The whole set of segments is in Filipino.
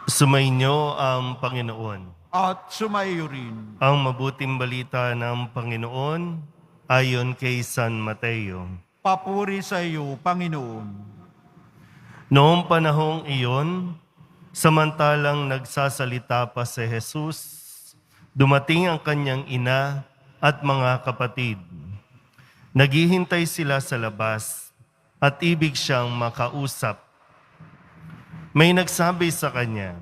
Sumainyo ang Panginoon. At sumaiyo rin. Ang mabuting balita ng Panginoon ayon kay San Mateo. Papuri sa iyo, Panginoon. Noong panahong iyon, samantalang nagsasalita pa si Jesus, dumating ang kanyang ina at mga kapatid. Naghihintay sila sa labas at ibig siyang makausap. May nagsabi sa kanya,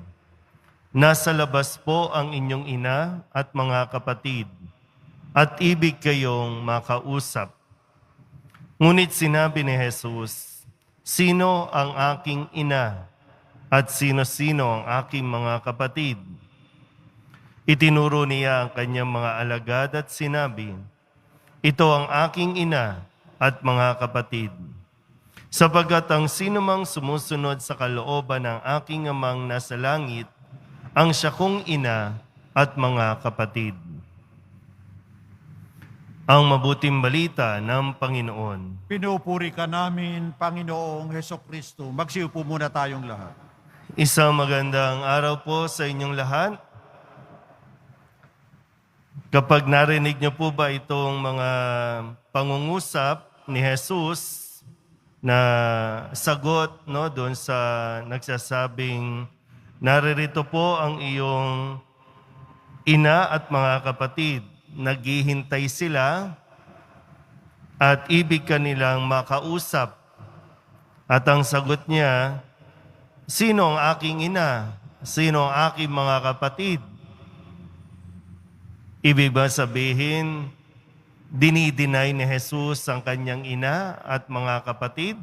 "Nasa labas po ang inyong ina at mga kapatid, at ibig kayong makausap." Ngunit sinabi ni Jesus, "Sino ang aking ina at sino-sino ang aking mga kapatid?" Itinuro niya ang kanyang mga alagad at sinabi, "Ito ang aking ina at mga kapatid. Sapagkat ang sinumang sumusunod sa kalooban ng aking amang nasa langit, ang siya kong ina at mga kapatid." Ang mabuting balita ng Panginoon. Pinupuri ka namin, Panginoong Hesukristo. Magsiupo muna tayong lahat. Isang magandang araw po sa inyong lahat. Kapag narinig niyo po ba itong mga pangungusap ni Jesus na sagot doon sa nagsasabing, "Naririto po ang iyong ina at mga kapatid. Naghihintay sila at ibig kanilang makausap." At ang sagot niya, "Sino ang aking ina? Sino ang aking mga kapatid?" Ibig ba sabihin, dinideny ni Jesus ang kanyang ina at mga kapatid?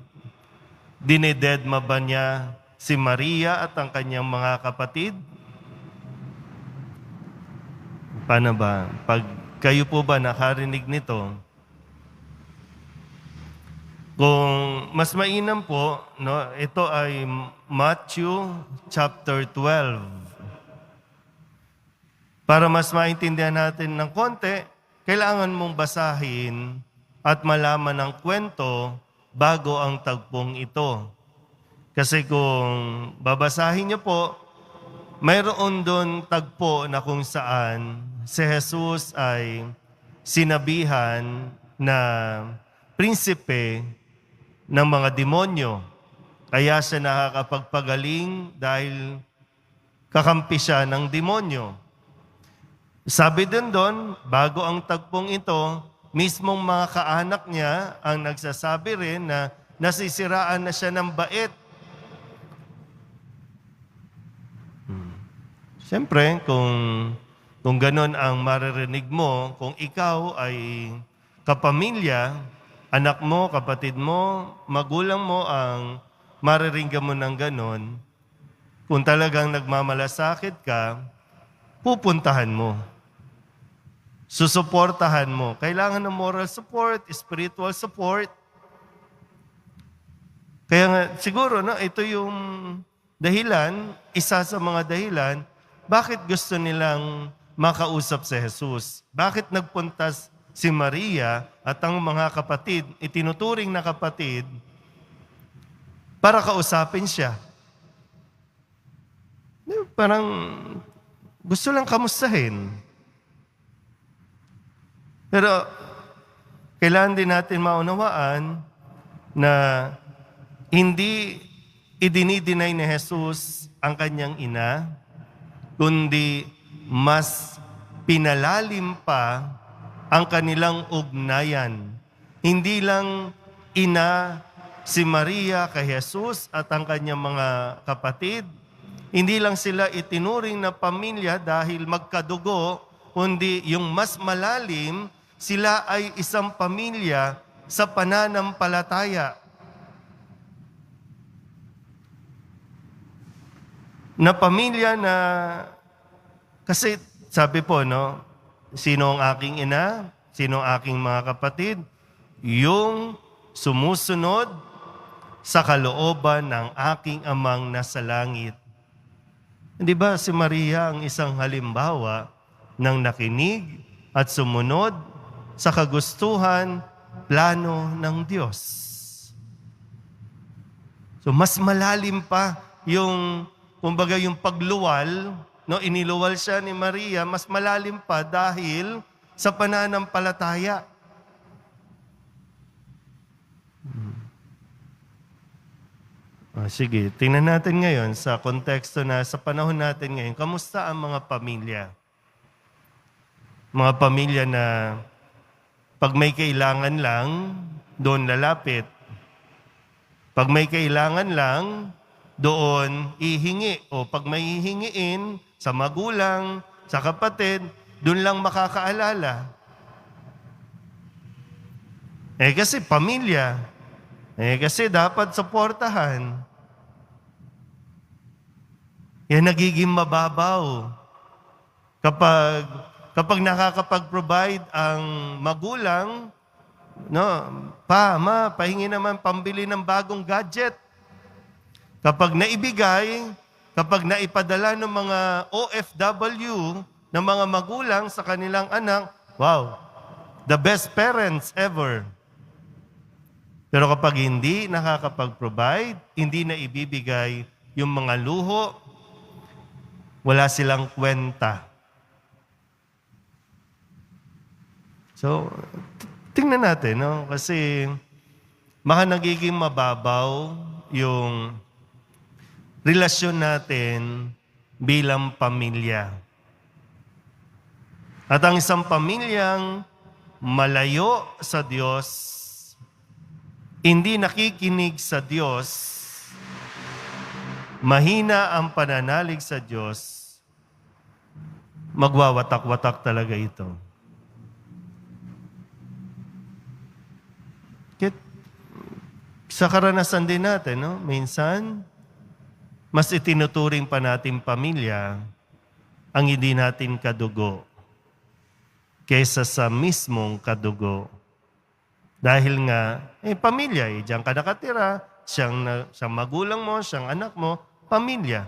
Dinededma ba niya si Maria at ang kanyang mga kapatid? Paano ba? Pag kayo po ba nakarinig nito, kung mas mainam po, ito ay Matthew chapter 12. Para mas maintindihan natin ng konti, kailangan mong basahin at malaman ang kwento bago ang tagpong ito. Kasi kung babasahin niyo po, mayroon doon tagpo na kung saan si Jesus ay sinabihan na prinsipe ng mga demonyo. Kaya siya nakakapagpagaling dahil kakampi siya ng demonyo. Sabi din doon, bago ang tagpong ito, mismong mga kaanak niya ang nagsasabi rin na nasisiraan na siya ng bait. Siyempre, kung ganon ang maririnig mo, kung ikaw ay kapamilya, anak mo, kapatid mo, magulang mo ang mariringgan mo ng ganon, kung talagang nagmamalasakit ka, pupuntahan mo. Susuportahan mo. Kailangan ng moral support, spiritual support. Kaya nga, siguro, ito yung dahilan, isa sa mga dahilan, bakit gusto nilang makausap si Jesus? Bakit nagpunta si Maria at ang mga kapatid, itinuturing na kapatid, para kausapin siya? Parang gusto lang kamustahin. Pero kailangan din natin maunawaan na hindi idinideny ni Jesus ang kanyang ina, kundi mas pinalalim pa ang kanilang ugnayan. Hindi lang ina si Maria kay Jesus at ang kanyang mga kapatid, hindi lang sila itinuring na pamilya dahil magkadugo, kundi yung mas malalim, sila ay isang pamilya sa pananampalataya. Na pamilya na, kasi sabi po, sino ang aking ina, sino ang aking mga kapatid? Yung sumusunod sa kalooban ng aking amang nasa langit. Hindi ba si Maria ang isang halimbawa ng nakinig at sumunod sa kagustuhan, plano ng Diyos? So mas malalim pa yung kumbaga yung pagluwal, no, iniluwal siya ni Maria, mas malalim pa dahil sa pananampalataya. Sige, tingnan natin ngayon sa konteksto na sa panahon natin ngayon, kamusta ang mga pamilya? Mga pamilya na pag may kailangan lang, doon lalapit. Pag may kailangan lang, doon ihingi. O pag may hihingiin sa magulang, sa kapatid, doon lang makakaalala. Kasi pamilya. Kasi dapat suportahan. Yan nagiging mababaw. Kapag nakakapag-provide ang magulang, no, ma, pahingi naman pambili ng bagong gadget. Kapag naibigay, kapag naipadala ng mga OFW, ng mga magulang sa kanilang anak, wow, the best parents ever. Pero kapag hindi nakakapag-provide, hindi na ibibigay yung mga luho, wala silang kwenta. So, tingnan natin, no? Kasi baka nagiging mababaw yung relasyon natin bilang pamilya. At ang isang pamilyang malayo sa Diyos, hindi nakikinig sa Diyos, mahina ang pananalig sa Diyos, magwawatak-watak talaga ito. Sa karanasan din natin, no? Minsan, mas itinuturing pa natin pamilya ang hindi natin kadugo kaysa sa mismong kadugo. Dahil nga, pamilya, diyan ka nakatira, siyang magulang mo, siyang anak mo, pamilya.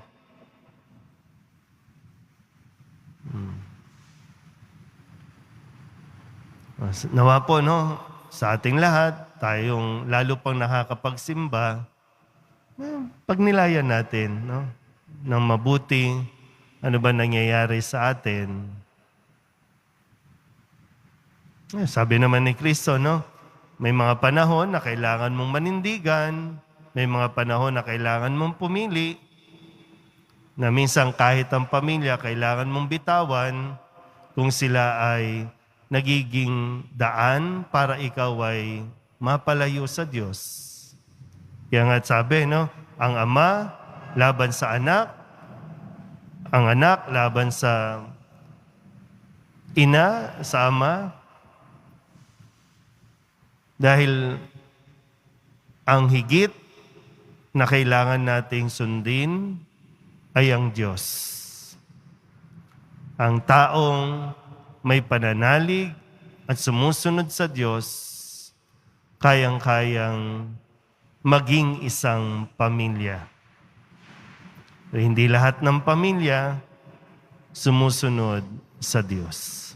Nawa po, no, sa ating lahat, tayong lalo pang nakakapagsimba, pagnilayan natin, no, ng mabuti, ano ba nangyayari sa atin. Sabi naman ni Kristo, no, may mga panahon na kailangan mong manindigan, may mga panahon na kailangan mong pumili, na minsan kahit ang pamilya kailangan mong bitawan kung sila ay nagiging daan para ikaw ay mapalayo sa Diyos. Kaya nga sabi, no, ang ama laban sa anak, ang anak laban sa ina, sa ama, dahil ang higit na kailangan nating sundin ay ang Diyos. Ang taong may pananalig at sumusunod sa Diyos, kayang-kayang maging isang pamilya. Pero hindi lahat ng pamilya sumusunod sa Diyos.